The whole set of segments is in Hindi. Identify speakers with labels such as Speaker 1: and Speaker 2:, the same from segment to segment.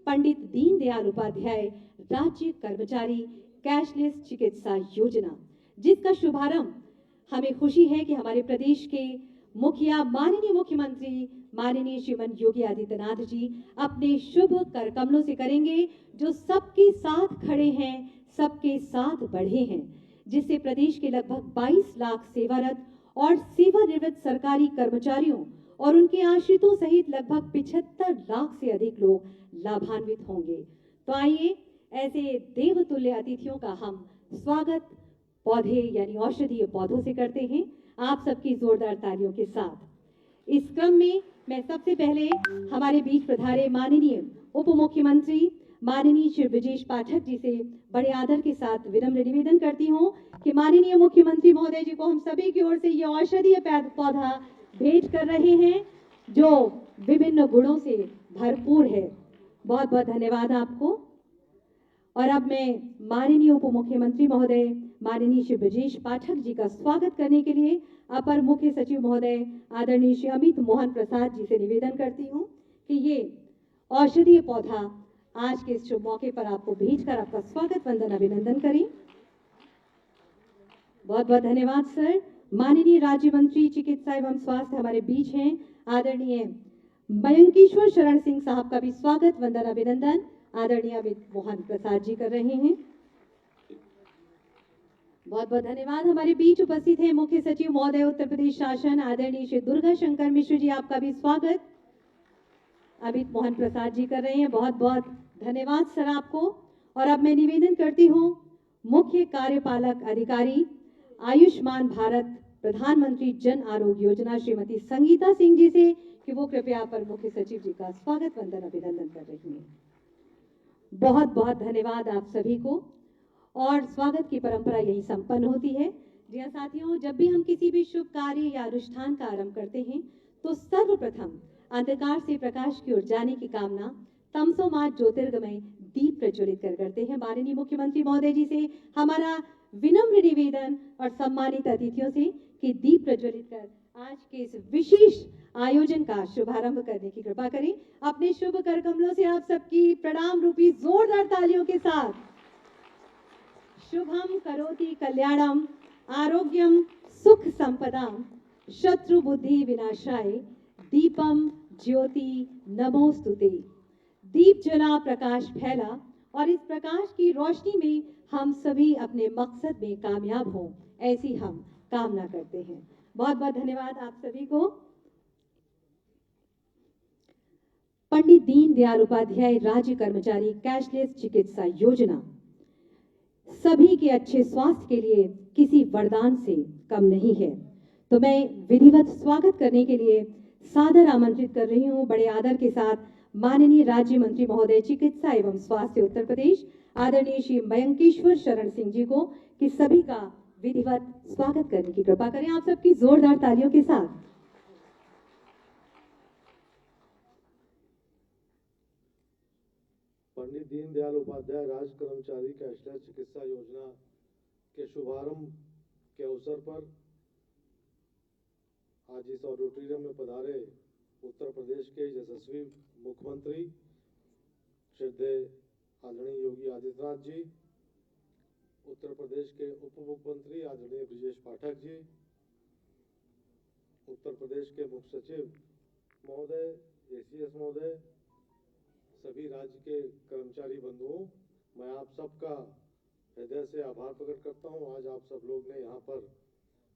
Speaker 1: पंडित दीनदयाल उपाध्याय राज्य कर्मचारी कैशलेस चिकित्सा योजना, जिसका शुभारंभ हमें खुशी है कि हमारे प्रदेश के मुखिया माननीय मुख्यमंत्री माननीय श्रीमान योगी आदित्यनाथ जी अपने शुभ कर कमलों से करेंगे, जो सबके साथ खड़े हैं, सबके साथ बढ़े हैं, जिससे प्रदेश के लगभग 22 लाख सेवारत और सेवानिवृत्त सरकारी कर्मचारियों और उनके आश्रितों सहित लगभग 75 लाख से अधिक लोग लाभान्वित होंगे। तो आइए ऐसे देवतुल्य अतिथियों का हम स्वागत पौधे यानी औषधीय पौधों से करते हैं, आप सबकी जोरदार तालियों के साथ। इस क्रम में मैं सबसे पहले हमारे बीच पधारे माननीय उप मुख्यमंत्री माननीय श्री ब्रजेश पाठक जी से बड़े आदर के साथ विनम्र निवेदन करती हूँ कि माननीय मुख्यमंत्री महोदय जी को हम सभी की ओर से ये औषधीय पौधा भेंट कर रहे हैं, जो विभिन्न गुणों से भरपूर है। बहुत बहुत धन्यवाद आपको। और अब मैं माननीय उप मुख्यमंत्री महोदय माननीय श्री ब्रजेश पाठक जी का स्वागत करने के लिए अपर मुख्य सचिव महोदय आदरणीय श्री अमित मोहन प्रसाद जी से निवेदन करती हूँ कि ये औषधीय पौधा आज के इस शुभ मौके पर आपको भेजकर आपका स्वागत वंदन अभिनंदन करें। बहुत बहुत धन्यवाद सर। माननीय राज्य मंत्री चिकित्सा एवं स्वास्थ्य हमारे बीच हैं, आदरणीय मयंकेश्वर शरण सिंह साहब का भी स्वागत वंदन अभिनंदन आदरणीय अमित मोहन प्रसाद जी कर रहे हैं। बहुत बहुत धन्यवाद। हमारे बीच उपस्थित हैं मुख्य सचिव महोदय उत्तर प्रदेश शासन आदरणीय श्री दुर्गा शंकर मिश्र जी, आपका भी स्वागत अमित मोहन प्रसाद जी कर रहे हैं। बहुत बहुत धन्यवाद सर आपको। और अब मैं निवेदन करती हूँ मुख्य कार्यपालक अधिकारी आयुष्मान भारत प्रधानमंत्री जन आरोग्य योजना श्रीमती संगीता सिंह जी से कि वो कृपया पर मुख्य सचिव जी का स्वागत वंदन अभिनंदन कर रही हैं। बहुत बहुत धन्यवाद आप सभी को। और स्वागत की परंपरा यही संपन्न होती है। जी हाँ साथियों, जब भी हम किसी भी शुभ कार्य या अनुष्ठान का आरंभ करते हैं तो सर्वप्रथम अंधकार से प्रकाश की ओर जाने की कामना तमसोमा ज्योतिर्गमय दीप प्रज्वलित करते हैं। माननीय मुख्यमंत्री महोदय जी से हमारा विनम्र निवेदन और सम्मानित अतिथियों से कि दीप प्रज्वलित कर आज के इस विशेष आयोजन का शुभारंभ करने की कृपा करें। अपने शुभ कर कमलों से आप सबकी प्रणाम रूपी जोरदार तालियों के साथ शुभम करोति कल्याणम आरोग्यम सुख संपदाम शत्रु बुद्धि विनाशाय दीपम ज्योति नमोस्तुते। दीप जला प्रकाश फैला और इस प्रकाश की रोशनी में हम सभी अपने मकसद में कामयाब हों, ऐसी हम कामना करते हैं। बहुत बहुत धन्यवाद आप सभी को। पंडित दीनदयाल उपाध्याय राज्य कर्मचारी कैशलेस चिकित्सा योजना सभी के अच्छे स्वास्थ्य के लिए किसी वरदान से कम नहीं है। तो मैं विधिवत स्वागत करने के लिए सादर आमंत्रित कर रही हूं बड़े आदर के साथ माननीय राज्य मंत्री महोदय चिकित्सा एवं स्वास्थ्य उत्तर प्रदेश आदरणीय श्री मयंकेश्वर शरण सिंह जी को कि सभी का विधिवत स्वागत करने की कृपा करें आप सबकी जोरदार तालियों के साथ।
Speaker 2: पंडित दीनदयाल उपाध्याय राज्य कर्मचारी कैशलेस चिकित्सा योजना के शुभारंभ के अवसर पर आज इस ऑडिटोरियम में पधारे उत्तर प्रदेश के यशस्वी मुख्यमंत्री श्रद्धेय आदरणीय योगी आदित्यनाथ जी, उत्तर प्रदेश के उप मुख्यमंत्री आदरणीय ब्रजेश पाठक जी, उत्तर प्रदेश के मुख्य सचिव महोदय, एसीएस महोदय, सभी राज्य के कर्मचारी बंधुओं, मैं आप सबका हृदय से आभार प्रकट करता हूं। आज आप सब लोग ने यहाँ पर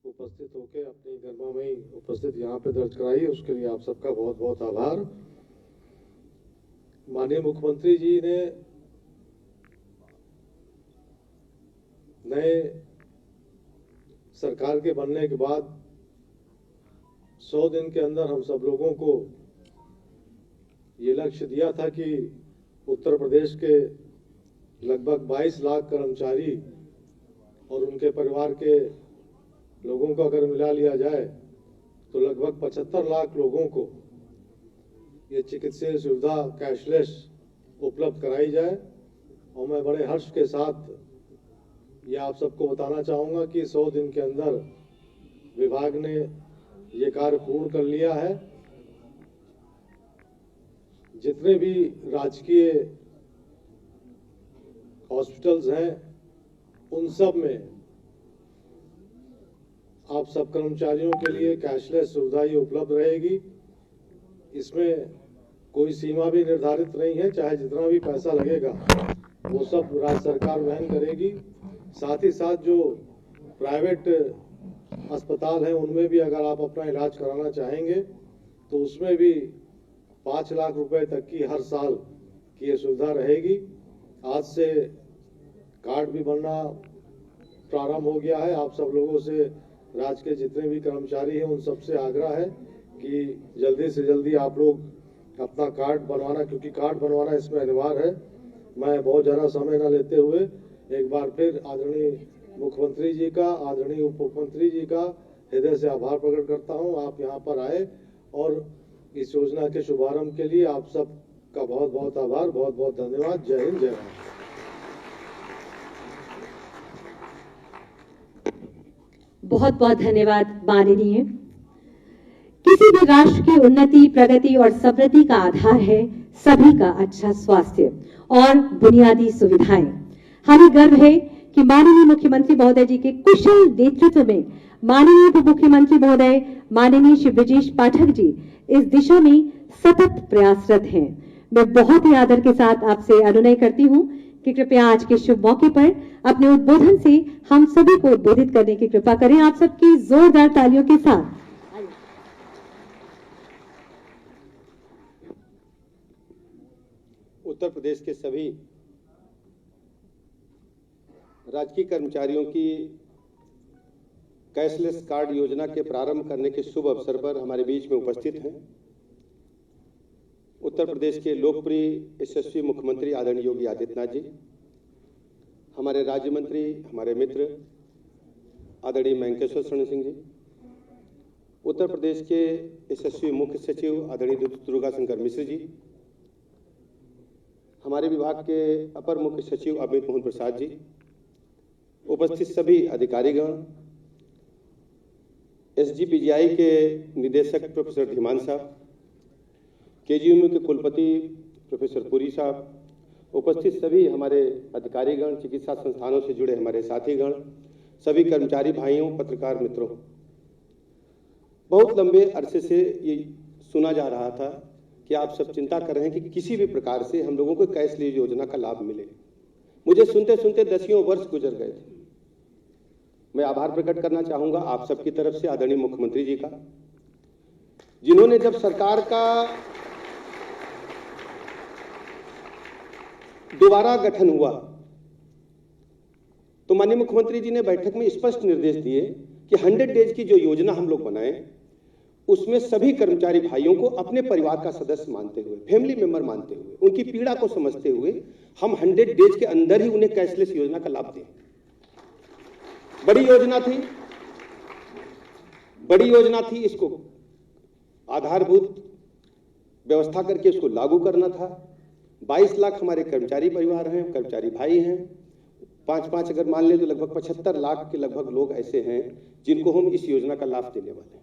Speaker 2: उपस्थित होकर अपनी गरिमामयी उपस्थित यहाँ पे दर्ज कराई, उसके लिए आप सबका बहुत बहुत आभार। माननीय मुख्यमंत्री जी ने नए सरकार के बनने के बाद 100 दिन के अंदर हम सब लोगों को ये लक्ष्य दिया था कि उत्तर प्रदेश के लगभग 22 लाख कर्मचारी और उनके परिवार के लोगों को अगर मिला लिया जाए तो लगभग 75 लाख लोगों को ये चिकित्सीय सुविधा कैशलेस उपलब्ध कराई जाए। और मैं बड़े हर्ष के साथ ये आप सबको बताना चाहूँगा कि 100 दिन के अंदर विभाग ने ये कार्य पूर्ण कर लिया है। जितने भी राजकीय हॉस्पिटल्स हैं, उन सब में आप सब कर्मचारियों के लिए कैशलेस सुविधा ही उपलब्ध रहेगी। इसमें कोई सीमा भी निर्धारित नहीं है, चाहे जितना भी पैसा लगेगा वो सब राज्य सरकार वहन करेगी। साथ ही साथ जो प्राइवेट अस्पताल हैं उनमें भी अगर आप अपना इलाज कराना चाहेंगे तो उसमें भी 5 लाख रुपए तक की हर साल की ये सुविधा रहेगी। आज से कार्ड भी बनना प्रारंभ हो गया है। आप सब लोगों से, राज्य के जितने भी कर्मचारी हैं, उन सबसे आग्रह है कि जल्दी से जल्दी आप लोग अपना कार्ड बनवाना, क्योंकि कार्ड बनवाना इसमें अनिवार्य है। मैं बहुत ज़्यादा समय न लेते हुए एक बार फिर आदरणीय मुख्यमंत्री जी का, आदरणीय उप मुख्यमंत्री जी का हृदय से आभार प्रकट करता हूं। आप यहां पर आए और इस योजना के शुभारंभ के लिए आप सब का बहुत बहुत आभार, बहुत बहुत धन्यवाद। जय हिंद, जय भारत।
Speaker 1: बहुत बहुत धन्यवाद माननीय। किसी भी राष्ट्र की उन्नति, प्रगति और समृद्धि का आधार है सभी का अच्छा स्वास्थ्य और बुनियादी सुविधाएं। हमें गर्व है कि माननीय मुख्यमंत्री महोदय जी के कुशल नेतृत्व में माननीय उप मुख्यमंत्री महोदय माननीय श्री ब्रजेश पाठक जी इस दिशा में सतत प्रयासरत हैं। मैं बहुत ही आदर के साथ आपसे अनुनय करती हूं कि कृपया आज के शुभ मौके पर अपने उद्बोधन से हम सभी को उद्बोधित करने की कृपा करें। आप सबकी जोरदार तालियों के साथ।
Speaker 3: उत्तर प्रदेश के सभी राजकीय कर्मचारियों की कैशलेस कार्ड योजना के प्रारंभ करने के शुभ अवसर पर हमारे बीच में उपस्थित हैं उत्तर प्रदेश के लोकप्रिय यशस्वी मुख्यमंत्री आदरणीय योगी आदित्यनाथ जी, हमारे राज्य मंत्री, हमारे मित्र आदरणीय मैंकेश्वर शरण सिंह जी, उत्तर प्रदेश के यशस्वी मुख्य सचिव आदरणीय दुर्गा शंकर मिश्र जी, हमारे विभाग के अपर मुख्य सचिव अमित मोहन प्रसाद जी, उपस्थित सभी अधिकारीगण, एसजीपीजीआई के निदेशक प्रोफेसर धीमान साहब, केजीएमयू के कुलपति प्रोफेसर पुरी साहब, उपस्थित सभी हमारे अधिकारीगण, चिकित्सा संस्थानों से जुड़े हमारे साथीगण, सभी कर्मचारी भाइयों, पत्रकार मित्रों, बहुत लंबे अरसे से ये सुना जा रहा था कि आप सब चिंता कर रहे हैं कि किसी भी प्रकार से हम लोगों को कैशलेस योजना का लाभ मिले। मुझे सुनते सुनते दसियों वर्ष गुजर गए थे। मैं आभार प्रकट करना चाहूंगा आप सबकी तरफ से आदरणीय मुख्यमंत्री जी का, जिन्होंने जब सरकार का दोबारा गठन हुआ तो माननीय मुख्यमंत्री जी ने बैठक में स्पष्ट निर्देश दिए कि 100 डेज की जो योजना हम लोग बनाए उसमें सभी कर्मचारी भाइयों को अपने परिवार का सदस्य मानते हुए, फैमिली मेंबर मानते हुए, उनकी पीड़ा को समझते हुए हम 100 डेज के अंदर ही उन्हें कैशलेस योजना का लाभ दें। बड़ी योजना थी, इसको आधारभूत व्यवस्था करके इसको लागू करना था। 22 लाख हमारे कर्मचारी परिवार हैं, कर्मचारी भाई हैं, 5-5 अगर मान ले तो लगभग 75 लाख के लगभग लोग ऐसे हैं जिनको हम इस योजना का लाभ देने वाले हैं।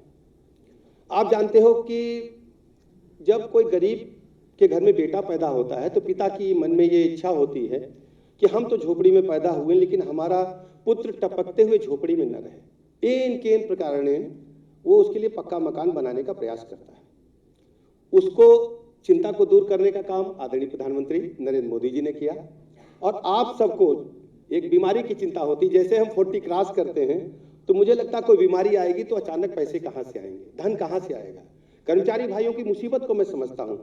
Speaker 3: आप जानते हो कि जब कोई गरीब के घर में बेटा पैदा होता है तो पिता की मन में ये इच्छा होती है कि हम तो झोपड़ी में पैदा हुए लेकिन हमारा पुत्र टपकते हुए झोपड़ी में न रहे। इन केन प्रकार ने वो उसके लिए पक्का मकान बनाने का प्रयास करता है। उसको चिंता को दूर करने का काम आदरणीय प्रधानमंत्री नरेंद्र मोदी जी ने किया। और आप सबको एक बीमारी की चिंता होती, जैसे हम 40 क्रॉस करते हैं तो मुझे लगता है कोई बीमारी आएगी तो अचानक पैसे कहां से आएंगे, धन कहां से आएगा। कर्मचारी भाइयों की मुसीबत को मैं समझता हूं।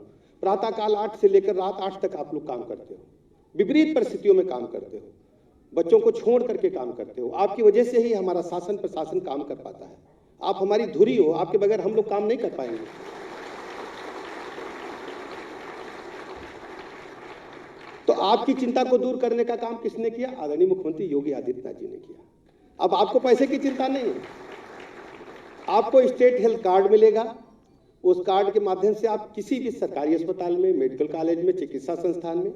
Speaker 3: प्रातःकाल 8 से लेकर रात 8 तक आप लोग काम करते हो, विपरीत परिस्थितियों में काम करते हो, बच्चों को छोड़ करके काम करते हो। आपकी वजह से ही हमारा शासन प्रशासन काम कर पाता है। आप हमारी धुरी हो, आपके बगैर हम लोग काम नहीं कर पाएंगे। तो आपकी चिंता को दूर करने का काम किसने किया? आदरणीय मुख्यमंत्री योगी आदित्यनाथ जी ने किया। अब आपको पैसे की चिंता नहीं है, आपको स्टेट हेल्थ कार्ड मिलेगा। उस कार्ड के माध्यम से आप किसी भी सरकारी अस्पताल में, मेडिकल कॉलेज में, चिकित्सा संस्थान में,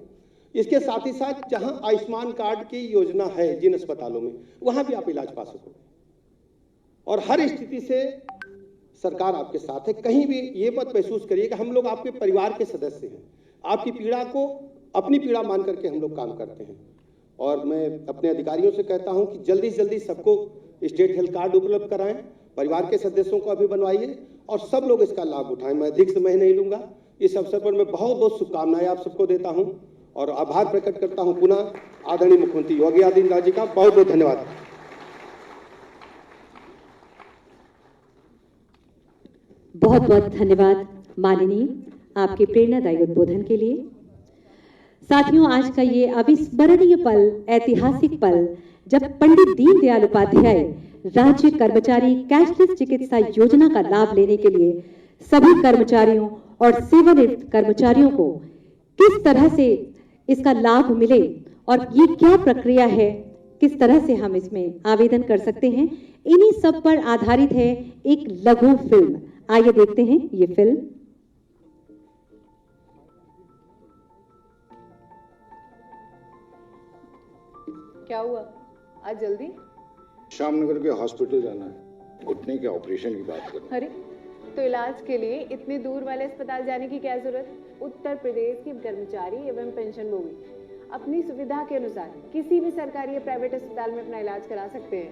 Speaker 3: इसके साथ ही साथ जहां आयुष्मान कार्ड की योजना है जिन अस्पतालों में, वहां भी आप इलाज पा सकोगे। और हर स्थिति से सरकार आपके साथ है। कहीं भी ये मत महसूस करिए कि हम लोग आपके परिवार के सदस्य हैं। आपकी पीड़ा को अपनी पीड़ा मान करके हम लोग काम करते हैं। और मैं अपने अधिकारियों से कहता हूं कि जल्दी से जल्दी सबको स्टेट हेल्थ कार्ड उपलब्ध कराएं, परिवार के सदस्यों को अभी बनवाइए और सब लोग इसका लाभ उठाएं। मैं अधिक समय नहीं लूंगा। इस अवसर पर मैं बहुत बहुत शुभकामनाएं आप सबको देता हूं और आभार प्रकट करता हूं पुनः आदरणीय मुख्यमंत्री योगी आदित्यनाथ जी का बहुत बहुत धन्यवाद।
Speaker 1: बहुत बहुत धन्यवाद माननीय, आपके प्रेरणादायी उद्बोधन के लिए। साथियों, आज का ये अविस्मरणीय पल, ऐतिहासिक पल, जब पंडित दीनदयाल उपाध्याय राज्य कर्मचारी कैशलेस चिकित्सा योजना का लाभ लेने के लिए सभी कर्मचारियों और सेवानिवृत्त कर्मचारियों को किस तरह से इसका लाभ मिले और ये क्या प्रक्रिया है, किस तरह से हम इसमें आवेदन कर सकते हैं, इन्हीं सब पर आधारित है एक लघु फिल्म। आइए देखते हैं ये फिल्म।
Speaker 4: क्या हुआ आज जल्दी?
Speaker 5: श्यामनगर के हॉस्पिटल जाना है, घुटने के ऑपरेशन की बात करना।
Speaker 4: अरे तो इलाज के लिए इतने दूर वाले अस्पताल जाने की क्या जरूरत? उत्तर प्रदेश के कर्मचारी एवं पेंशनभोगी अपनी सुविधा के अनुसार किसी भी सरकारी या प्राइवेट अस्पताल में अपना इलाज करा सकते हैं।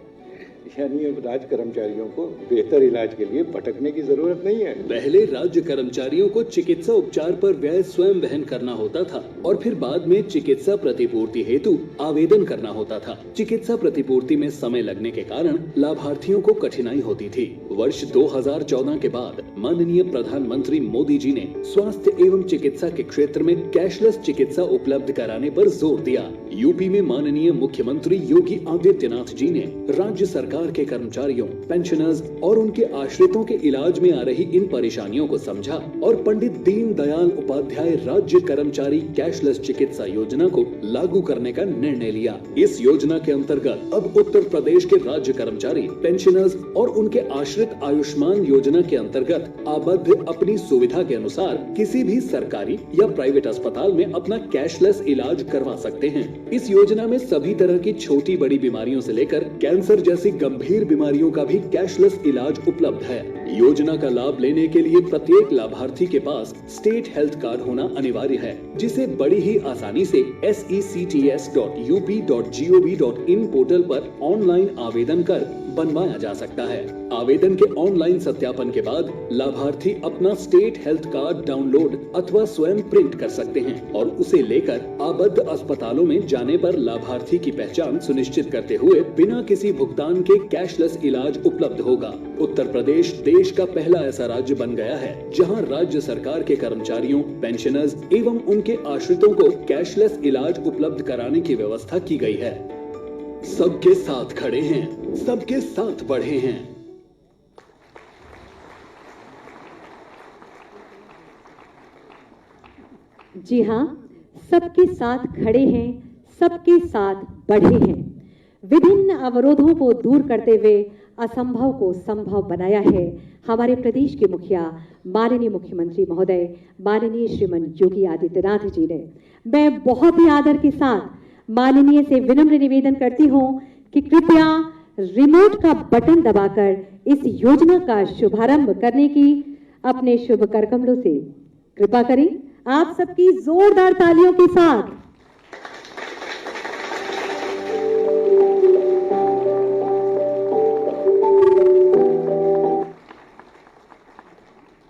Speaker 5: यानी अब राज्य कर्मचारियों को बेहतर इलाज के लिए भटकने की जरूरत नहीं है।
Speaker 6: पहले राज्य कर्मचारियों को चिकित्सा उपचार पर व्यय स्वयं वहन करना होता था और फिर बाद में चिकित्सा प्रतिपूर्ति हेतु आवेदन करना होता था। चिकित्सा प्रतिपूर्ति में समय लगने के कारण लाभार्थियों को कठिनाई होती थी। वर्ष 2014 के बाद माननीय प्रधानमंत्री मोदी जी ने स्वास्थ्य एवं चिकित्सा के क्षेत्र में कैशलेस चिकित्सा उपलब्ध कराने पर जोर दिया। यूपी में माननीय मुख्यमंत्री योगी आदित्यनाथ जी ने राज्य सरकार के कर्मचारियों, पेंशनर्स और उनके आश्रितों के इलाज में आ रही इन परेशानियों को समझा और पंडित दीनदयाल उपाध्याय राज्य कर्मचारी कैशलेस चिकित्सा योजना को लागू करने का निर्णय लिया। इस योजना के अंतर्गत अब उत्तर प्रदेश के राज्य कर्मचारी, पेंशनर्स और उनके आश्रित आयुष्मान योजना के अंतर्गत आबद्ध अपनी सुविधा के अनुसार किसी भी सरकारी या प्राइवेट अस्पताल में अपना कैशलेस इलाज करवा सकते हैं। इस योजना में सभी तरह की छोटी बड़ी बीमारियों से लेकर कैंसर जैसी गंभीर बीमारियों का भी कैशलेस इलाज उपलब्ध है। योजना का लाभ लेने के लिए प्रत्येक लाभार्थी के पास स्टेट हेल्थ कार्ड होना अनिवार्य है, जिसे बड़ी ही आसानी से sects.up.gov.in पोर्टल पर ऑनलाइन आवेदन कर बनवाया जा सकता है। आवेदन के ऑनलाइन सत्यापन के बाद लाभार्थी अपना स्टेट हेल्थ कार्ड डाउनलोड अथवा स्वयं प्रिंट कर सकते हैं और उसे लेकर आबद्ध अस्पतालों में जाने पर लाभार्थी की पहचान सुनिश्चित करते हुए बिना किसी भुगतान के कैशलेस इलाज उपलब्ध होगा। उत्तर प्रदेश देश का पहला ऐसा राज्य बन गया है जहां राज्य सरकार के कर्मचारियों, पेंशनर्स एवं उनके आश्रितों को कैशलेस इलाज उपलब्ध कराने की व्यवस्था की गई है। सबके साथ खड़े हैं, सबके साथ बढ़े हैं।
Speaker 1: जी हाँ, सबके साथ खड़े हैं, सबके साथ बढ़े हैं। विभिन्न अवरोधों को दूर करते हुए असंभव को संभव बनाया है हमारे प्रदेश के मुखिया माननीय मुख्यमंत्री महोदय माननीय श्रीमान योगी आदित्यनाथ जी ने। मैं बहुत ही आदर के साथ माननीय से विनम्र निवेदन करती हूं कि कृपया रिमोट का बटन दबाकर इस योजना का शुभारंभ करने की अपने शुभ करकमलों से कृपा करें। आप सबकी जोरदार तालियों के साथ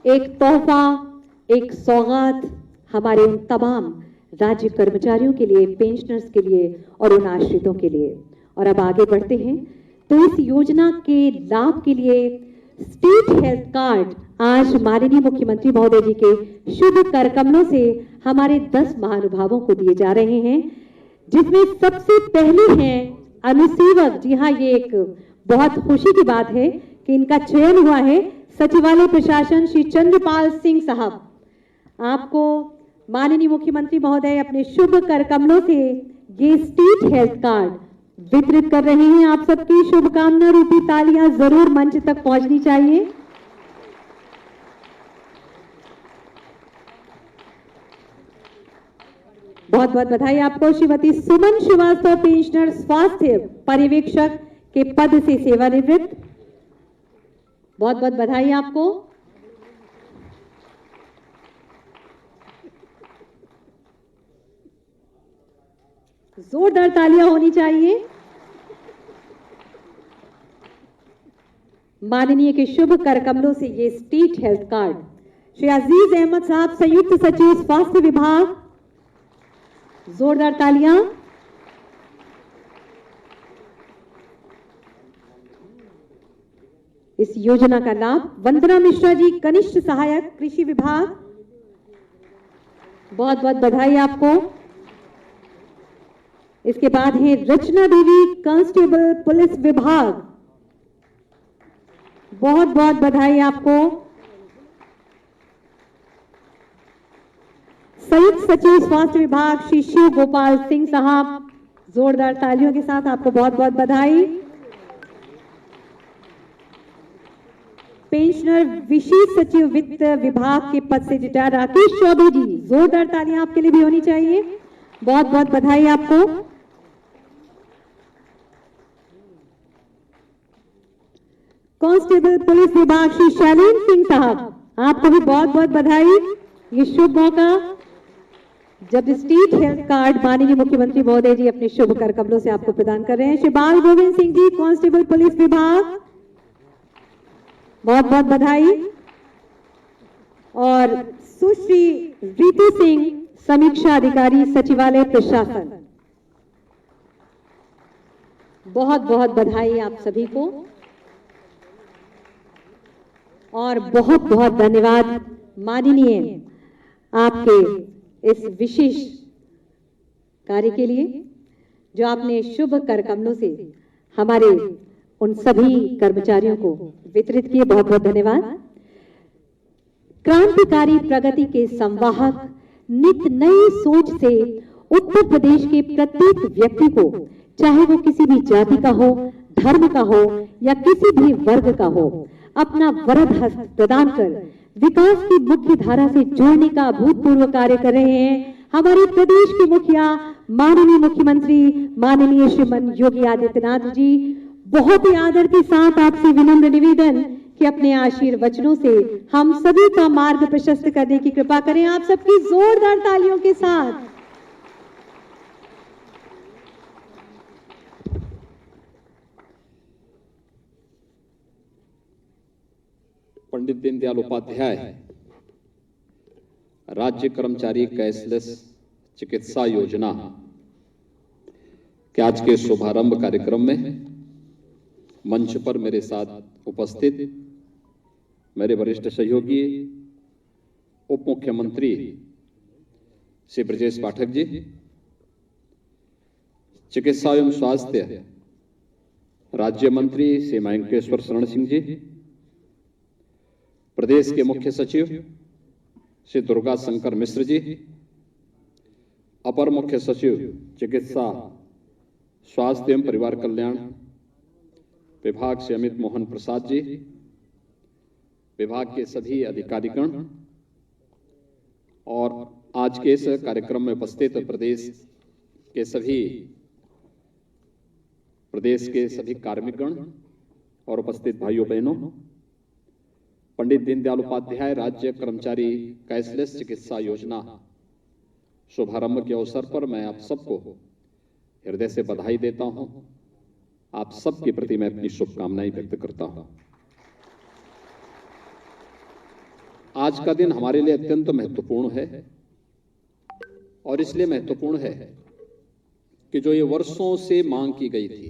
Speaker 1: एक तोहफा, एक सौगात हमारे उन तमाम राज्य कर्मचारियों के लिए, पेंशनर्स के लिए और उन आश्रितों के लिए। और अब आगे बढ़ते हैं तो इस योजना के लाभ के लिए स्टेट हेल्थ कार्ड आज माननीय मुख्यमंत्री महोदय जी के शुभ करकमलों से हमारे 10 महानुभावों को दिए जा रहे हैं, जिसमें सबसे पहले हैं अनुसेवक। जी हाँ, ये एक बहुत खुशी की बात है कि इनका चयन हुआ है सचिवालय प्रशासन श्री चंद्रपाल सिंह साहब। आपको माननीय मुख्यमंत्री महोदय अपने शुभ करकमलों से ये स्टेट हेल्थ कार्ड वितरित कर रहे हैं। आप सबकी शुभकामना रूपी तालियां जरूर मंच तक पहुंचनी चाहिए। बहुत बहुत बधाई आपको। श्रीमती सुमन श्रीवास्तव, पेंशनर स्वास्थ्य पर्यवेक्षक के पद से सेवानिवृत्त, बहुत बहुत बधाई आपको। जोरदार तालियां होनी चाहिए। माननीय के शुभ कर कमलों से ये स्टेट हेल्थ कार्ड श्री अजीज अहमद साहब, संयुक्त सचिव स्वास्थ्य विभाग, जोरदार तालियां। इस योजना का लाभ वंदना मिश्रा जी, कनिष्ठ सहायक कृषि विभाग, बहुत बहुत बधाई आपको। इसके बाद है रचना देवी, कांस्टेबल पुलिस विभाग, बहुत बहुत बधाई आपको। संयुक्त सचिव स्वास्थ्य विभाग श्री शिव गोपाल सिंह साहब, जोरदार तालियों के साथ आपको बहुत बहुत बधाई। पेंशनर विशेष सचिव वित्त विभाग के पद से रिटायर राकेश चौधरी जी, जोरदार तालियां आपके लिए भी होनी चाहिए, बहुत बहुत बधाई आपको। कांस्टेबल पुलिस विभाग श्री शैलेंद्र सिंह साहब, आपको भी बहुत बहुत बधाई। ये शुभ मौका जब स्टेट हेल्थ कार्ड माननीय मुख्यमंत्री महोदय जी अपने शुभ कर कमलों से आपको प्रदान कर रहे हैं। श्री बाल गोविंद सिंह जी, कांस्टेबल पुलिस विभाग, बहुत बहुत बधाई। और सुश्री रीतू सिंह, समीक्षा अधिकारी सचिवालय प्रशासन, बहुत बहुत बधाई आप सभी को और बहुत बहुत धन्यवाद माननीय आपके इस विशेष कार्य के लिए जो आपने शुभ कर कमलों से हमारे उन सभी कर्मचारियों को वितरित किए, बहुत बहुत धन्यवाद। क्रांतिकारी प्रगति के संवाहक, नित नई सोच से उत्तर प्रदेश के प्रत्येक व्यक्ति को, चाहे वो किसी भी जाति का हो, धर्म का हो या किसी भी वर्ग का हो, अपना वरद हस्त प्रदान कर विकास की मुख्य धारा से जोड़ने का अभूतपूर्व कार्य कर रहे हैं हमारे प्रदेश के मुखिया माननीय मुख्यमंत्री माननीय श्रीमान योगी आदित्यनाथ जी। बहुत ही आदर के साथ आपसे विनम्र निवेदन कि अपने आशीर्वचनों से हम सभी का मार्ग प्रशस्त करने की कृपा करें। आप सबकी जोरदार तालियों के साथ।
Speaker 7: पंडित दीनदयाल उपाध्याय राज्य कर्मचारी कैशलेस चिकित्सा योजना के आज के शुभारंभ कार्यक्रम में मंच पर मेरे साथ उपस्थित मेरे वरिष्ठ सहयोगी उप मुख्यमंत्री श्री ब्रजेश पाठक जी, चिकित्सा एवं स्वास्थ्य राज्य मंत्री श्री मयंकेश्वर शरण सिंह जी, प्रदेश के मुख्य सचिव श्री दुर्गा शंकर मिश्र जी, अपर मुख्य सचिव चिकित्सा स्वास्थ्य एवं परिवार कल्याण विभाग से अमित मोहन प्रसाद जी, विभाग के सभी अधिकारीगण और आज के इस कार्यक्रम में उपस्थित प्रदेश के सभी कार्मिकगण और उपस्थित भाइयों बहनों, पंडित दीनदयाल उपाध्याय राज्य कर्मचारी कैशलेस चिकित्सा योजना शुभारंभ के अवसर पर मैं आप सबको हृदय से बधाई देता हूं। आप सबके प्रति मैं अपनी शुभकामनाएं व्यक्त करता हूं। आज का दिन हमारे लिए अत्यंत महत्वपूर्ण है और इसलिए महत्वपूर्ण है कि जो ये वर्षों से मांग की गई थी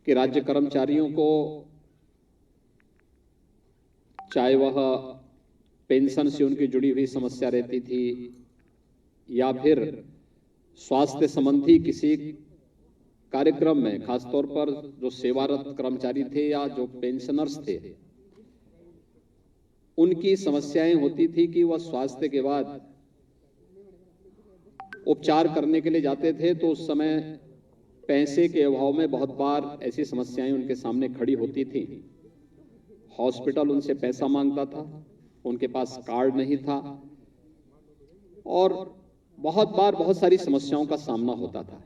Speaker 7: कि राज्य कर्मचारियों को, चाहे वह पेंशन से उनकी जुड़ी हुई समस्या रहती थी या फिर स्वास्थ्य संबंधी किसी कार्यक्रम में, खासतौर पर जो सेवारत कर्मचारी थे या जो पेंशनर्स थे, उनकी समस्याएं होती थी कि वह स्वास्थ्य के बाद उपचार करने के लिए जाते थे तो उस समय पैसे के अभाव में बहुत बार ऐसी समस्याएं उनके सामने खड़ी होती थी। हॉस्पिटल उनसे पैसा मांगता था, उनके पास कार्ड नहीं था और बहुत बार बहुत सारी समस्याओं का सामना होता था।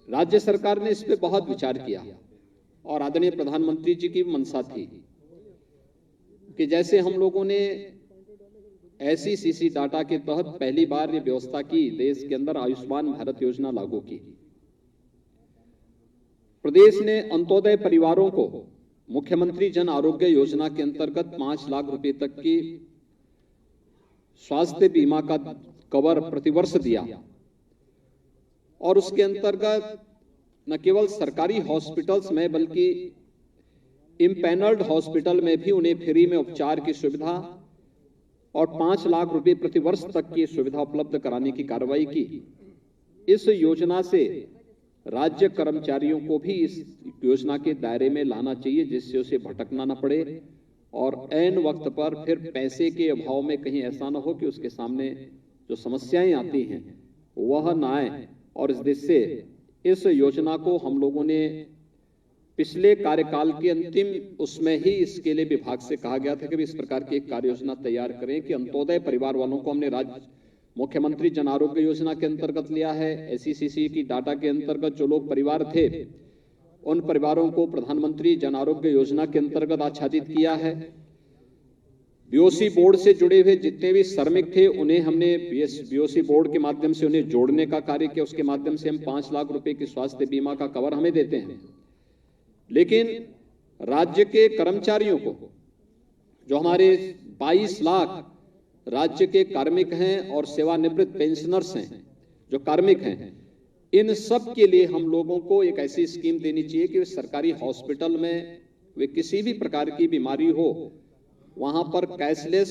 Speaker 7: राज्य सरकार ने इस पे बहुत विचार किया और आदरणीय प्रधानमंत्री जी की मंशा थी कि जैसे हम लोगों ने SECC डाटा के तहत पहली बार ये व्यवस्था की, देश के अंदर आयुष्मान भारत योजना लागू की। प्रदेश ने अंत्योदय परिवारों को मुख्यमंत्री जन आरोग्य योजना के अंतर्गत 5 लाख रुपए तक की स्वास्थ्य बीमा का कवर प्रतिवर्ष दिया और उसके अंतर्गत न केवल सरकारी हॉस्पिटल्स में बल्कि इम्पैनल्ड हॉस्पिटल में भी उन्हें फ्री में उपचार की सुविधा और 5 लाख रुपए प्रतिवर्ष तक की सुविधा उपलब्ध कराने की कार्रवाई की। इस योजना से राज्य कर्मचारियों को भी इस योजना के दायरे में लाना चाहिए, जिससे उसे भटकना न पड़े और ऐन वक्त पर फिर पैसे के अभाव में कहीं ऐसा न हो कि उसके सामने जो समस्याएं आती हैं वह न आए। और इस दृष्टि से इस योजना को हम लोगों ने पिछले कार्यकाल के अंतिम उसमें ही इसके लिए विभाग से कहा गया था कि इस प्रकार की एक कार्य योजना तैयार करें कि अंत्योदय परिवार वालों को हमने राज्य मुख्यमंत्री जन आरोग्य योजना के अंतर्गत लिया है। SECC की डाटा के अंतर्गत जो लोग परिवार थे उन परिवारों को प्रधानमंत्री जन आरोग्य योजना के अंतर्गत आच्छादित किया है। BOC बोर्ड से जुड़े हुए जितने भी श्रमिक थे उन्हें हमने BOC बोर्ड के माध्यम से उन्हें जोड़ने का कार्य किया। उसके माध्यम से हम 5 लाख रुपए की स्वास्थ्य बीमा का कवर हमें देते हैं। लेकिन राज्य के कर्मचारियों को, जो हमारे 22 लाख राज्य के कार्मिक हैं और सेवानिवृत्त पेंशनर्स हैं जो कार्मिक हैं, इन सब के लिए हम लोगों को एक ऐसी स्कीम देनी चाहिए कि सरकारी हॉस्पिटल में वे किसी भी प्रकार की बीमारी हो वहां पर कैशलेस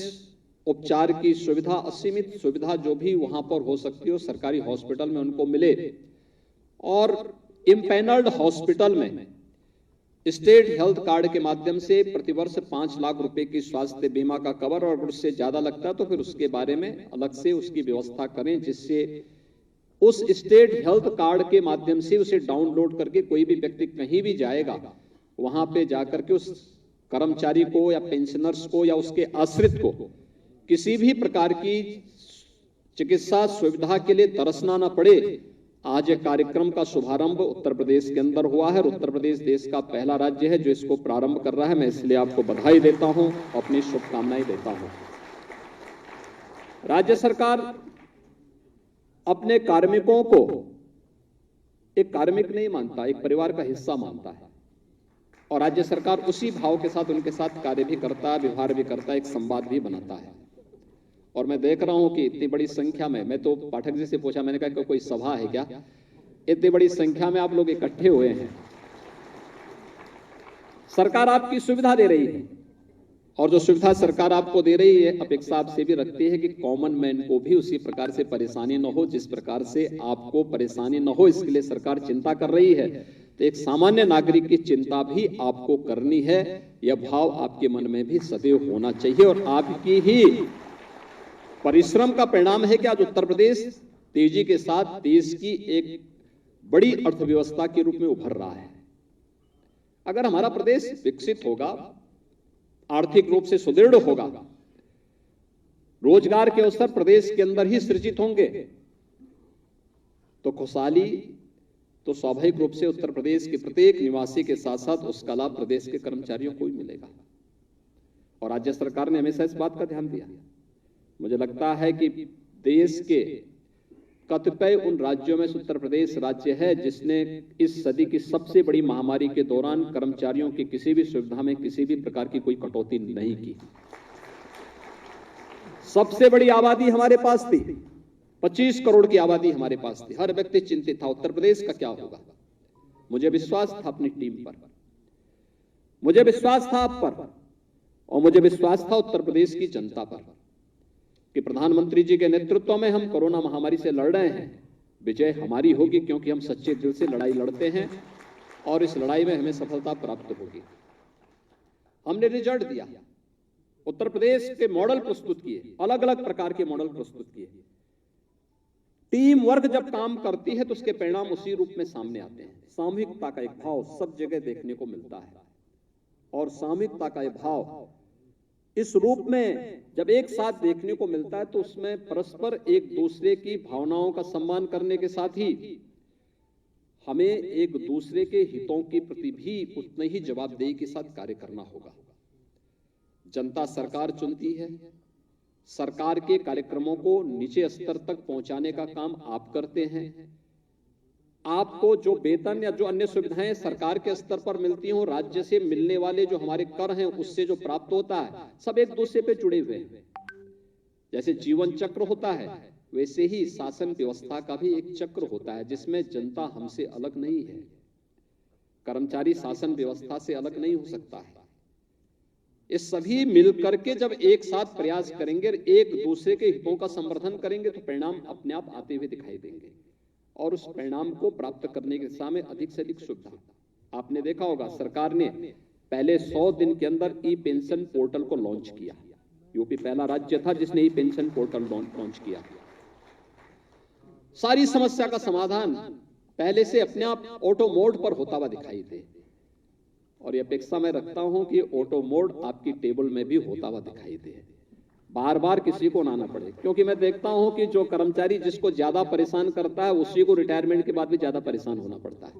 Speaker 7: उपचार की सुविधा, असीमित सुविधा जो भी वहां पर हो सकती हो सरकारी हॉस्पिटल में उनको मिले। और इम्पैनल्ड हॉस्पिटल में स्टेट हेल्थ कार्ड के माध्यम से प्रतिवर्ष 5 लाख रुपए की स्वास्थ्य बीमा का कवर, और अगर उससे ज्यादा लगता है तो फिर उसके बारे में अलग से उसकी व्यवस्था करें, जिससे उस स्टेट हेल्थ कार्ड के माध्यम से उसे डाउनलोड करके कोई भी व्यक्ति कहीं भी जाएगा वहां पे जाकर के उस कर्मचारी को या पेंशनर्स को या उसके आश्रित को किसी भी प्रकार की चिकित्सा सुविधा के लिए तरसना न पड़े। आज एक कार्यक्रम का शुभारंभ उत्तर प्रदेश के अंदर हुआ है और उत्तर प्रदेश देश का पहला राज्य है जो इसको प्रारंभ कर रहा है। मैं इसलिए आपको बधाई देता हूं, अपनी शुभकामनाएं देता हूं। राज्य सरकार अपने कार्मिकों को एक कार्मिक नहीं मानता, एक परिवार का हिस्सा मानता है और राज्य सरकार उसी भाव के साथ उनके साथ कार्य भी करता है, व्यवहार भी करता है, एक संवाद भी बनाता है। और मैं देख रहा हूं कि इतनी बड़ी संख्या में, मैं तो पाठक जी से पूछा, मैंने कहा कि कोई सभा है क्या, इतनी बड़ी संख्या में आप लोग इकट्ठे हुए हैं। सरकार आपकी सुविधा दे रही है और जो सुविधा सरकार आपको दे रही है अपेक्षा आपसे भी रखती है कि कॉमन मैन को भी उसी प्रकार से परेशानी न हो जिस प्रकार से आपको परेशानी न हो, इसके लिए सरकार चिंता कर रही है। तो एक सामान्य नागरिक की चिंता भी आपको करनी है, यह भाव आपके मन में भी सदैव होना चाहिए। और आपकी ही परिश्रम का परिणाम है कि आज उत्तर प्रदेश तेजी के साथ देश की एक बड़ी अर्थव्यवस्था के रूप में उभर रहा है। अगर हमारा प्रदेश विकसित होगा, आर्थिक रूप से सुदृढ़ होगा, रोजगार के अवसर प्रदेश के अंदर ही सृजित होंगे, तो खुशहाली तो स्वाभाविक रूप से उत्तर प्रदेश के प्रत्येक निवासी के साथ साथ उसका लाभ प्रदेश के कर्मचारियों को ही मिलेगा। और राज्य सरकार ने हमेशा इस बात का ध्यान दिया। मुझे लगता है कि देश के कतिपय उन राज्यों में उत्तर प्रदेश राज्य है जिसने इस सदी की सबसे बड़ी महामारी के दौरान कर्मचारियों की किसी भी सुविधा में किसी भी प्रकार की कोई कटौती नहीं की। सबसे बड़ी आबादी हमारे पास थी, 25 करोड़ की आबादी हमारे पास थी। हर व्यक्ति चिंतित था उत्तर प्रदेश का क्या होगा। मुझे विश्वास था अपनी टीम पर, मुझे विश्वास था आप पर और मुझे विश्वास था उत्तर प्रदेश की जनता पर कि प्रधानमंत्री जी के नेतृत्व में हम कोरोना महामारी से लड़ रहे हैं। विजय हमारी होगी क्योंकि हम सच्चे दिल से लड़ाई लड़ते हैं और इस लड़ाई में हमें सफलता प्राप्त होगी। हमने रिजल्ट दिया, उत्तर प्रदेश के मॉडल प्रस्तुत किए, अलग अलग प्रकार के मॉडल प्रस्तुत किए। टीम वर्क जब काम करती है तो उसके परिणाम उसी रूप में सामने आते हैं। सामूहिकता का एक भाव सब जगह देखने को मिलता है और सामूहिकता का एक भाव इस रूप में जब एक साथ देखने को मिलता है तो उसमें परस्पर एक दूसरे की भावनाओं का सम्मान करने के साथ ही हमें एक दूसरे के हितों के प्रति भी उतने ही जवाबदेही के साथ कार्य करना होगा। जनता सरकार चुनती है, सरकार के कार्यक्रमों को नीचे स्तर तक पहुंचाने का काम आप करते हैं। आपको जो वेतन या जो अन्य सुविधाएं सरकार के स्तर पर मिलती हों, राज्य से मिलने वाले जो हमारे कर हैं उससे जो प्राप्त होता है, सब एक दूसरे पे जुड़े हुए हैं। जैसे जीवन चक्र होता है, वैसे ही शासन व्यवस्था का भी एक चक्र होता है जिसमें जनता हमसे अलग नहीं है। कर्मचारी शासन व्यवस्था से अलग नहीं हो सकता है। ये सभी मिलकर के जब एक साथ प्रयास करेंगे, एक दूसरे के हितों का संवर्धन करेंगे, तो परिणाम अपने आप आते हुए दिखाई देंगे। और उस परिणाम को प्राप्त करने की दिशा में अधिक से अधिक सुविधा, आपने देखा होगा सरकार ने पहले 100 दिन के अंदर ई पेंशन पोर्टल को लॉन्च किया। यूपी पहला राज्य था जिसने ई पेंशन पोर्टल लॉन्च किया। सारी समस्या का समाधान पहले से अपने आप ऑटो मोड पर होता हुआ दिखाई दे, और ये अपेक्षा मैं रखता हूं कि ऑटो मोड आपकी टेबल में भी होता हुआ दिखाई दे, बार बार किसी को ना आना पड़े। क्योंकि मैं देखता हूं कि जो कर्मचारी जिसको ज्यादा परेशान करता है, उसी को रिटायरमेंट के बाद भी ज्यादा परेशान होना पड़ता है।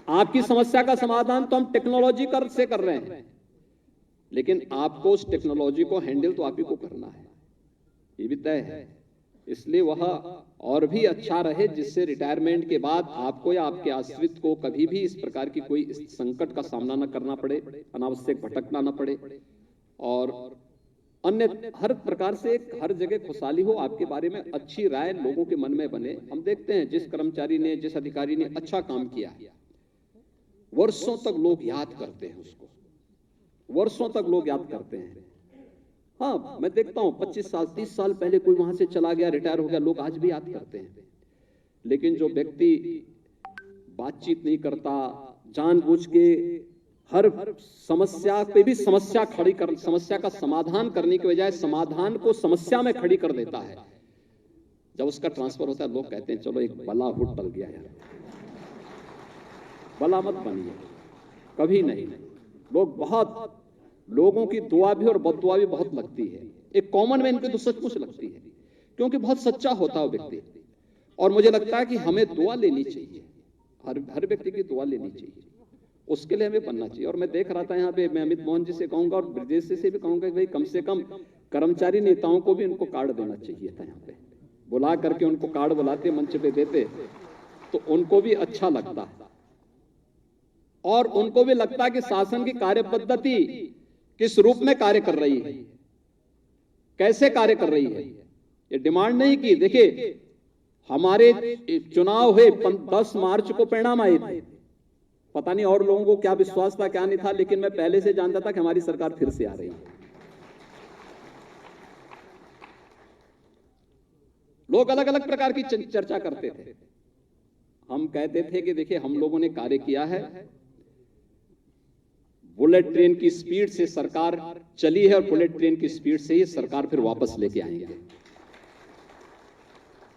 Speaker 7: आपकी समस्या का समाधान तो हम टेक्नोलॉजी से कर रहे हैं, लेकिन आपको उस टेक्नोलॉजी को हैंडल तो आप ही को करना है, ये भी तय है। इसलिए वह और भी अच्छा रहे, जिससे रिटायरमेंट के बाद आपको या आपके आश्रित को कभी भी इस प्रकार की कोई संकट का सामना न करना पड़े, अनावश्यक भटकना न पड़े, और अन्य हर प्रकार से हर जगह खुशहाली हो, आपके बारे में अच्छी राय लोगों के मन में बने। हम देखते हैं जिस कर्मचारी ने, जिस अधिकारी ने अच्छा काम किया, वर्षों तक लोग याद करते हैं उसको, वर्षों तक लोग याद करते हैं। हाँ, मैं देखता हूं 25 साल 30 साल पहले कोई वहां से चला गया, रिटायर हो गया, लोग आज भी याद करते हैं। लेकिन जो व्यक्ति बातचीत नहीं करता, जानबूझ के हर समस्या पे भी समस्या खड़ी कर, समस्या का समाधान करने के बजाय समाधान को समस्या में खड़ी कर देता है, जब उसका ट्रांसफर होता है लोग कहते हैं चलो एक बला हुट टल गया यार। बला मत बनिए, कभी नहीं। लोगों की दुआ भी और बददुआ भी बहुत लगती है। एक कॉमन मैन की तो सचमुच लगती है, क्योंकि बहुत सच्चा होता है व्यक्ति। और मुझे लगता है कि हमें दुआ लेनी चाहिए, हर व्यक्ति की दुआ लेनी चाहिए, उसके लिए हमें बनना चाहिए। और मैं देख रहा था यहाँ पे, मैं अमित मोहन जी से कहूंगा और ब्रजेश से भी कहूंगा कि भाई कम से कम कर्मचारी नेताओं को भी उनको कार्ड देना चाहिए था। यहाँ पे बुला करके उनको कार्ड बुलाते, मंच पे देते, तो उनको भी अच्छा लगता और उनको भी लगता कि शासन की कार्य पद्धति किस रूप में कार्य कर रही है, कैसे कार्य कर रही है। ये डिमांड नहीं की। देखिए, हमारे चुनाव हुए 10 मार्च को परिणाम आए थे, पता नहीं और लोगों को क्या विश्वास था क्या नहीं था, लेकिन मैं पहले से जानता था कि हमारी सरकार फिर से आ रही है। लोग अलग अलग प्रकार की चर्चा करते थे। हम कहते थे कि देखिए, हम लोगों ने कार्य किया है, बुलेट ट्रेन की स्पीड से सरकार चली है और बुलेट ट्रेन की स्पीड से ही सरकार फिर वापस लेके आएंगे।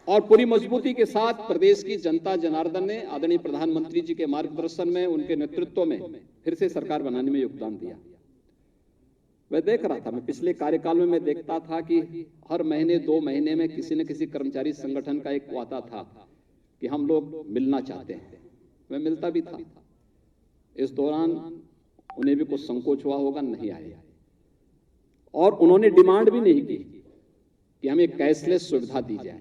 Speaker 7: और पूरी मजबूती के साथ प्रदेश की जनता जनार्दन ने आदरणीय प्रधानमंत्री जी के मार्गदर्शन में, उनके नेतृत्व में फिर से सरकार बनाने में योगदान दिया। मैं देख रहा था, मैं पिछले कार्यकाल में मैं देखता था कि हर महीने 2 महीने में किसी न किसी कर्मचारी संगठन का एक वादा था कि हम लोग मिलना चाहते हैं। मैं मिलता भी था। इस दौरान उन्हें भी कुछ संकोच हुआ होगा, नहीं आए, और उन्होंने डिमांड भी नहीं की कि हमें कैशलेस सुविधा दी जाए।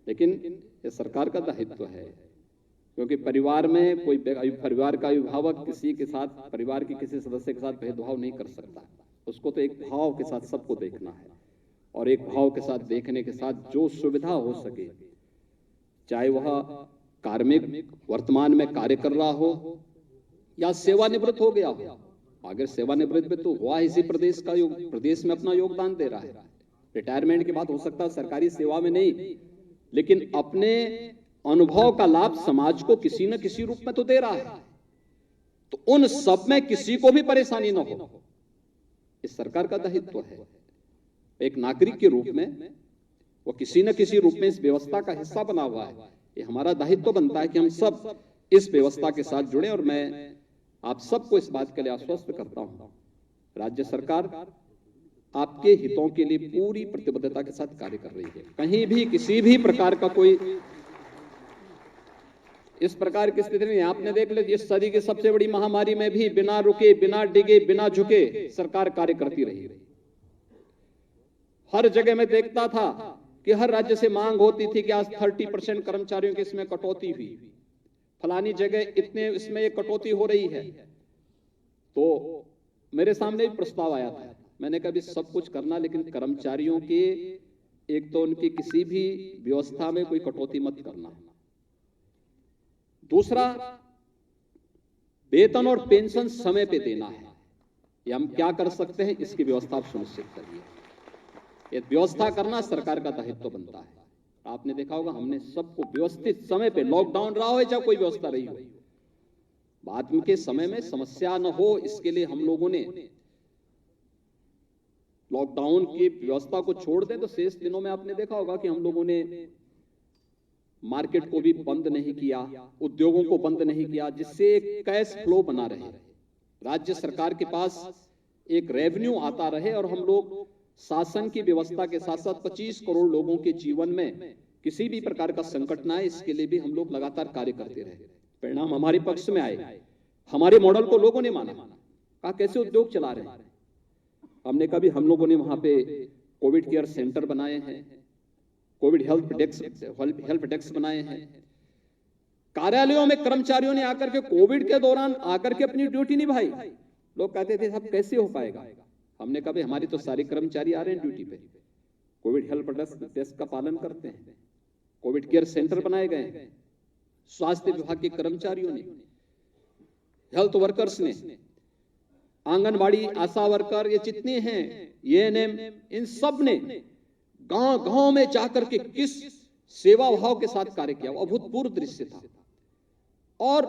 Speaker 7: लेकिन ये सरकार का दायित्व है, क्योंकि परिवार में कोई परिवार का अभिभावक किसी के साथ, परिवार के किसी सदस्य के साथ भेदभाव नहीं कर सकता। उसको तो एक भाव के साथ सबको देखना है, और एक भाव के साथ देखने के साथ जो सुविधा हो सके, चाहे वह कार्मिक वर्तमान में कार्य कर रहा हो या सेवानिवृत्त हो गया हो। अगर सेवानिवृत्त भी तो हुआ इसी प्रदेश का प्रदेश में अपना योगदान दे रहा है। रिटायरमेंट के बाद हो सकता है सरकारी सेवा में नहीं, लेकिन अपने अनुभव का लाभ समाज को किसी न किसी रूप में तो दे रहा है। तो उन सब में किसी को भी परेशानी न हो, इस सरकार का दायित्व है। एक नागरिक के रूप में वो किसी न किसी रूप में इस व्यवस्था का हिस्सा बना हुआ है। ये हमारा दायित्व बनता है कि हम सब इस व्यवस्था के साथ जुड़े। और मैं आप सबको इस बात के लिए आश्वस्त करता हूं, राज्य सरकार आपके हितों के लिए पूरी प्रतिबद्धता के साथ कार्य कर रही है। कहीं भी किसी भी प्रकार का कोई इस प्रकार की स्थिति नहीं। आपने देख लिया, इस सदी की सबसे बड़ी महामारी में भी बिना रुके, बिना डिगे, बिना झुके सरकार कार्य करती रही। हर जगह मैं देखता था कि हर राज्य से मांग होती थी कि आज 30% कर्मचारियों की इसमें कटौती हुई, फलानी जगह इतने इसमें ये कटौती हो रही है। तो मेरे सामने भी प्रस्ताव आया था, मैंने कहा भी सब कुछ करना, लेकिन कर्मचारियों के एक तो उनकी किसी भी व्यवस्था में कोई कटौती मत करना। दूसरा, वेतन और पेंशन समय पे देना है। ये हम क्या कर सकते हैं, इसकी व्यवस्था आप सुनिश्चित करिए। ये व्यवस्था करना सरकार का दायित्व बनता है। आपने देखा होगा हमने सबको व्यवस्थित समय पे, लॉकडाउन रहा हो या कोई व्यवस्था रही हो, बाद में के समय में समस्या न हो इसके लिए हम लोगों ने लॉकडाउन की व्यवस्था को छोड़ दें तो शेष दिनों में आपने देखा होगा कि हम लोगों ने मार्केट को भी बंद नहीं किया, उद्योगों को बंद नहीं किया, जिससे एक कैश फ्लो बना रहे, राज्य सरकार के पास एक रेवेन्यू आता रहे और हम लोग शासन की व्यवस्था के साथ साथ 25 करोड़ लोगों के जीवन में किसी भी प्रकार का संकट ना आए, इसके लिए भी हम लोग लगातार कार्य करते रहे। परिणाम हमारे पक्ष में आए, हमारे मॉडल को लोगों ने माना, कहा कैसे उद्योग चला रहे हैं। हमने कभी हम लोगों ने वहां पे कोविड केयर सेंटर बनाए हैं, कोविड हेल्प डेस्क बनाए हैं, कार्यालयों में कर्मचारियों ने आकर के कोविड के दौरान आकर के अपनी ड्यूटी निभाई। लोग कहते थे सब कैसे हो पाएगा, हमने कहा हमारे तो सारे कर्मचारी आ रहे हैं ड्यूटी पे, कोविड हेल्प डेस्क का पालन करते हैं, कोविड केयर सेंटर बनाए गए हैं, स्वास्थ्य विभाग के कर्मचारियों ने, हेल्थ वर्कर्स ने, आंगनबाड़ी आशा वर्कर, ये जितने हैं एएनएम, इन सब ने गांव गांव में जाकर के किस सेवा भाव के साथ कार्य किया, वो अभूतपूर्व दृश्य था। और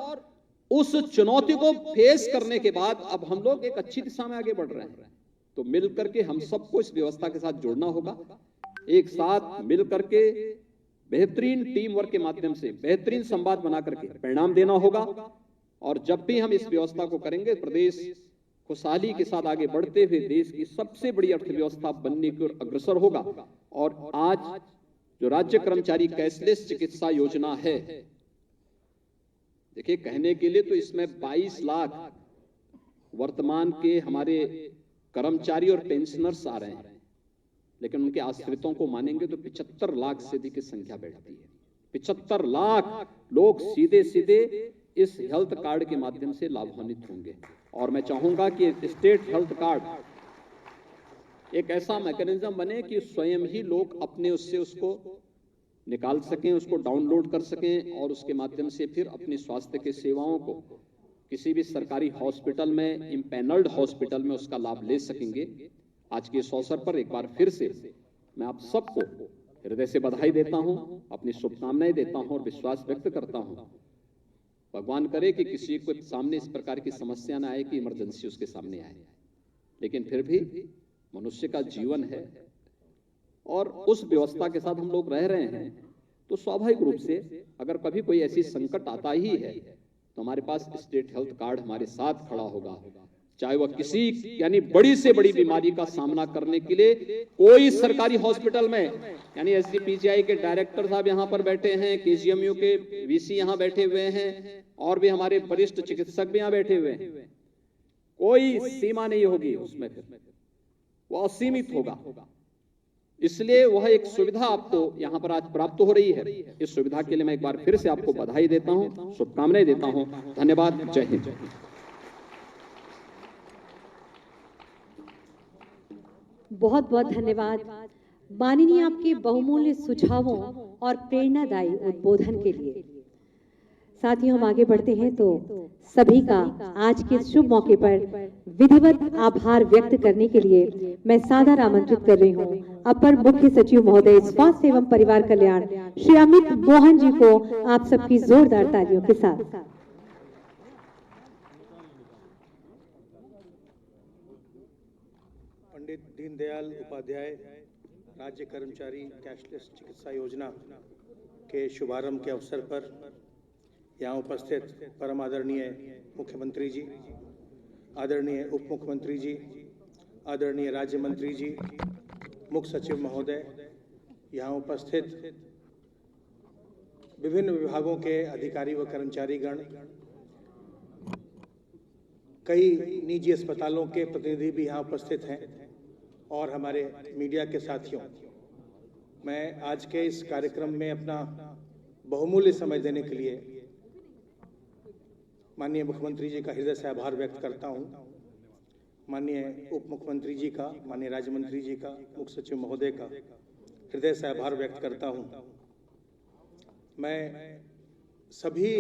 Speaker 7: उस चुनौती को फेस करने के बाद अब हम लोग एक अच्छी दिशा में आगे बढ़ रहे हैं। तो मिलकर के हम सबको इस व्यवस्था के साथ जुड़ना होगा, एक साथ मिल करके बेहतरीन टीम वर्क के माध्यम से बेहतरीन संवाद बना करके परिणाम देना होगा। और जब भी हम इस व्यवस्था को करेंगे, प्रदेश खुशहाली के साथ आगे बढ़ते हुए देश की सबसे बड़ी अर्थव्यवस्था बनने की ओर अग्रसर होगा। और आज जो राज्य कर्मचारी कैशलेस चिकित्सा योजना है, देखिए कहने के लिए तो इसमें 22 लाख वर्तमान के हमारे कर्मचारी और पेंशनर्स आ रहे हैं, लेकिन उनके आश्रितों को मानेंगे तो 75 लाख से अधिक की संख्या बैठती है। 75 लाख लोग सीधे सीधे इस हेल्थ कार्ड के माध्यम से लाभान्वित होंगे। और मैं चाहूंगा कि स्टेट हेल्थ कार्ड एक ऐसा मैकेनिज्म बने कि स्वयं ही लोग अपने उससे उसको निकाल सकें, उसको डाउनलोड कर सकें और उसके माध्यम से फिर अपनी स्वास्थ्य की सेवाओं को किसी भी सरकारी हॉस्पिटल में, इम्पैनल्ड हॉस्पिटल में उसका लाभ ले सकेंगे। आज के इस अवसर पर एक बार फिर से मैं आप सबको हृदय से बधाई देता हूं, अपनी शुभकामनाएं देता हूं और विश्वास व्यक्त करता हूं। भगवान करे कि किसी को सामने इस प्रकार की समस्या ना आए कि इमरजेंसी उसके सामने आए, लेकिन फिर भी मनुष्य का जीवन है और उस व्यवस्था के साथ हम लोग रह रहे हैं, तो स्वाभाविक रूप से अगर कभी कोई ऐसी संकट आता ही है तो हमारे पास स्टेट हेल्थ कार्ड हमारे साथ खड़ा होगा। चाहे वह किसी यानी बड़ी से बड़ी बीमारी का सामना करने के लिए कोई सरकारी हॉस्पिटल में, यानी एसजीपीजीआई के डायरेक्टर साहब यहाँ पर बैठे हैं, केजीएमयू के वीसी यहाँ बैठे हुए हैं और भी हमारे वरिष्ठ चिकित्सक भी यहाँ बैठे हुए हैं, कोई सीमा नहीं होगी उसमें, फिर वो असीमित होगा। इसलिए वह एक सुविधा आपको यहाँ पर आज प्राप्त हो रही है। इस सुविधा के लिए मैं एक बार फिर से आपको बधाई देता हूँ, शुभकामनाएं देता हूँ। धन्यवाद। जय हिंद।
Speaker 1: बहुत बहुत धन्यवाद माननीय आपके बहुमूल्य सुझावों और प्रेरणादायी उद्बोधन के लिए। साथियों, हम आगे बढ़ते हैं तो सभी का आज के शुभ मौके पर विधिवत आभार व्यक्त करने के लिए मैं सादर आमंत्रित कर रही हूं अपर मुख्य सचिव महोदय स्वास्थ्य एवं परिवार कल्याण श्री अमित मोहन जी को आप सबकी जोरदार तालियों के साथ।
Speaker 8: पंडित दीनदयाल उपाध्याय राज्य कर्मचारी कैशलेस चिकित्सा योजना के शुभारंभ के अवसर पर यहाँ उपस्थित परम आदरणीय मुख्यमंत्री जी, आदरणीय उप मुख्यमंत्री जी, आदरणीय राज्य मंत्री जी, मुख्य सचिव महोदय, यहाँ उपस्थित विभिन्न विभागों के अधिकारी व कर्मचारीगण, कई निजी अस्पतालों के प्रतिनिधि भी यहाँ उपस्थित हैं और हमारे मीडिया के साथियों, मैं आज के इस कार्यक्रम में अपना बहुमूल्य समय देने के लिए माननीय मुख्यमंत्री जी का हृदय से आभार व्यक्त करता हूं। माननीय उप मुख्यमंत्री जी का, माननीय राज्य मंत्री जी का, मुख्य सचिव महोदय का हृदय से आभार व्यक्त करता हूं। मैं सभी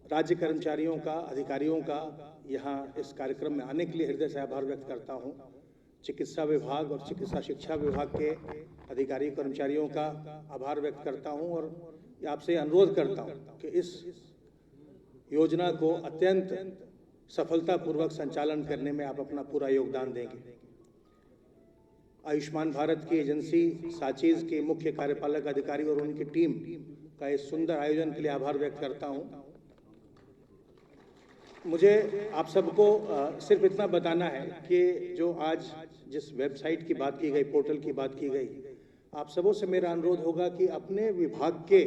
Speaker 8: राज्य कर्मचारियों का, अधिकारियों का यहाँ इस कार्यक्रम में आने के लिए हृदय से आभार व्यक्त करता हूँ। चिकित्सा विभाग और चिकित्सा शिक्षा विभाग के अधिकारी कर्मचारियों का आभार व्यक्त करता हूँ और आपसे अनुरोध करता हूँ कि इस योजना को अत्यंत सफलतापूर्वक संचालन करने में आप अपना पूरा योगदान देंगे। आयुष्मान भारत की एजेंसी साचीज के मुख्य कार्यपालक अधिकारी और उनकी टीम का इस सुंदर आयोजन के लिए आभार व्यक्त करता हूँ। मुझे आप सबको सिर्फ इतना बताना है कि जो आज जिस वेबसाइट की बात की गई, पोर्टल की बात की गई, आप सबों से मेरा अनुरोध होगा कि अपने विभाग के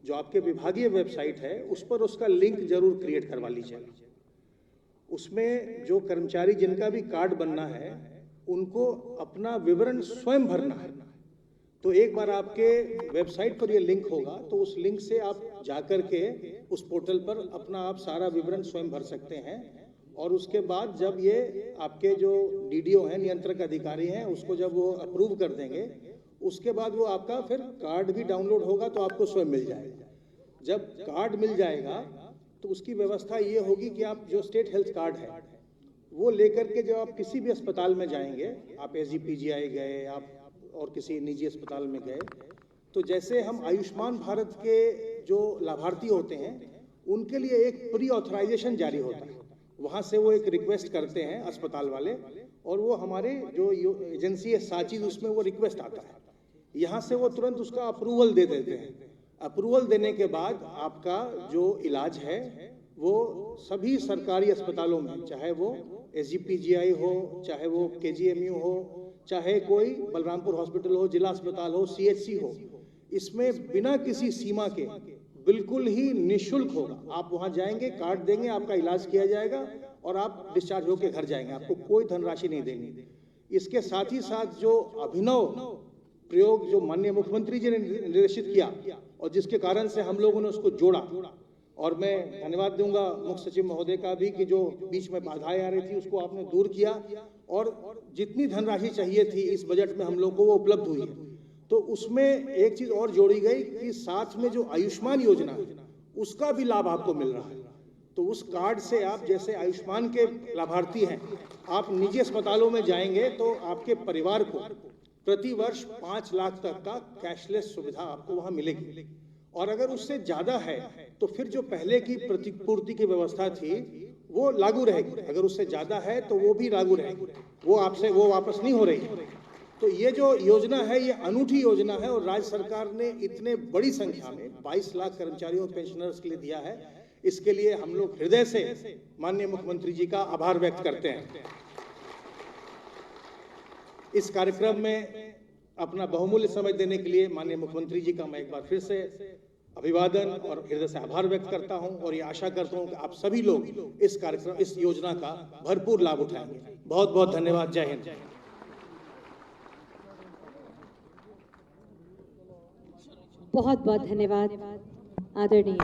Speaker 8: जो आपके विभागीय वेबसाइट है उस पर उसका लिंक जरूर क्रिएट करवा लीजिए। उसमें जो कर्मचारी जिनका भी कार्ड बनना है उनको अपना विवरण स्वयं भरना है। तो एक बार आपके वेबसाइट पर ये लिंक होगा तो उस लिंक से आप जाकर के उस पोर्टल पर अपना आप सारा विवरण स्वयं भर सकते हैं और उसके बाद जब ये आपके जो डीडीओ हैं, नियंत्रक अधिकारी हैं, उसको जब वो अप्रूव कर देंगे उसके बाद वो आपका फिर कार्ड भी डाउनलोड होगा तो आपको स्वयं मिल जाएगा। जब कार्ड मिल जाएगा तो उसकी व्यवस्था ये होगी कि आप जो स्टेट हेल्थ कार्ड है वो लेकर के जब आप किसी भी अस्पताल में जाएंगे, आप SGPGI गए, आप और किसी निजी अस्पताल में गए, तो जैसे हम आयुष्मान भारत के जो लाभार्थी होते हैं उनके लिए एक प्री ऑथराइजेशन जारी होता है। वहाँ से वो एक रिक्वेस्ट करते हैं अस्पताल वाले और वो हमारे जो एजेंसी है साचीज उसमें वो रिक्वेस्ट आता है। यहाँ से वो तुरंत उसका अप्रूवल दे देते हैं। अप्रूवल देने के बाद आपका जो इलाज है वो सभी सरकारी अस्पतालों में, चाहे वो SGPGI हो, चाहे वो KGMU हो, चाहे कोई बलरामपुर हॉस्पिटल हो, जिला अस्पताल हो, CHC हो, इसमें बिना किसी सीमा के बिल्कुल ही निःशुल्क होगा। आप वहां जाएंगे, कार्ड देंगे, आपका इलाज किया जाएगा और आप डिस्चार्ज होकर घर जाएंगे। आपको कोई धनराशि नहीं देनी। इसके साथ ही साथ जो अभिनव प्रयोग जो माननीय मुख्यमंत्री जी ने निर्देशित किया और जिसके कारण से हम लोगों ने उसको जोड़ा, और मैं धन्यवाद दूंगा मुख्य सचिव महोदय का भी कि जो बीच में बाधाएं आ रही थी उसको आपने दूर किया और जितनी धनराशि चाहिए थी इस बजट में हम लोग को वो उपलब्ध हुई है। तो उसमें एक चीज और जोड़ी गई कि साथ में जो आयुष्मान योजना है उसका भी लाभ आपको मिल रहा है। तो उस कार्ड से आप जैसे आयुष्मान के लाभार्थी हैं, आप निजी अस्पतालों में जाएंगे तो आपके परिवार को प्रति वर्ष 5 लाख तक का कैशलेस सुविधा आपको वहां मिलेगी। और अगर उससे ज्यादा है तो फिर जो पहले की प्रतिपूर्ति की व्यवस्था थी वो लागू रहेगी। अगर उससे ज्यादा है तो वो भी लागू रहेगी, वो वापस नहीं हो रही। तो ये जो योजना है ये अनूठी योजना है और राज्य सरकार ने इतने बड़ी संख्या में 22 लाख कर्मचारियों पेंशनर्स के लिए दिया है। इसके लिए हम लोग हृदय से माननीय मुख्यमंत्री जी का आभार व्यक्त करते हैं। इस कार्यक्रम में अपना बहुमूल्य समय देने के लिए माननीय मुख्यमंत्री जी का मैं एक बार फिर से अभिवादन और हृदय से आभार व्यक्त करता हूं और ये आशा करता हूं कि आप सभी लोग इस कार्यक्रम, इस योजना का भरपूर लाभ उठाएंगे। बहुत बहुत धन्यवाद। जय हिंद।
Speaker 1: बहुत बहुत धन्यवाद आदरणीय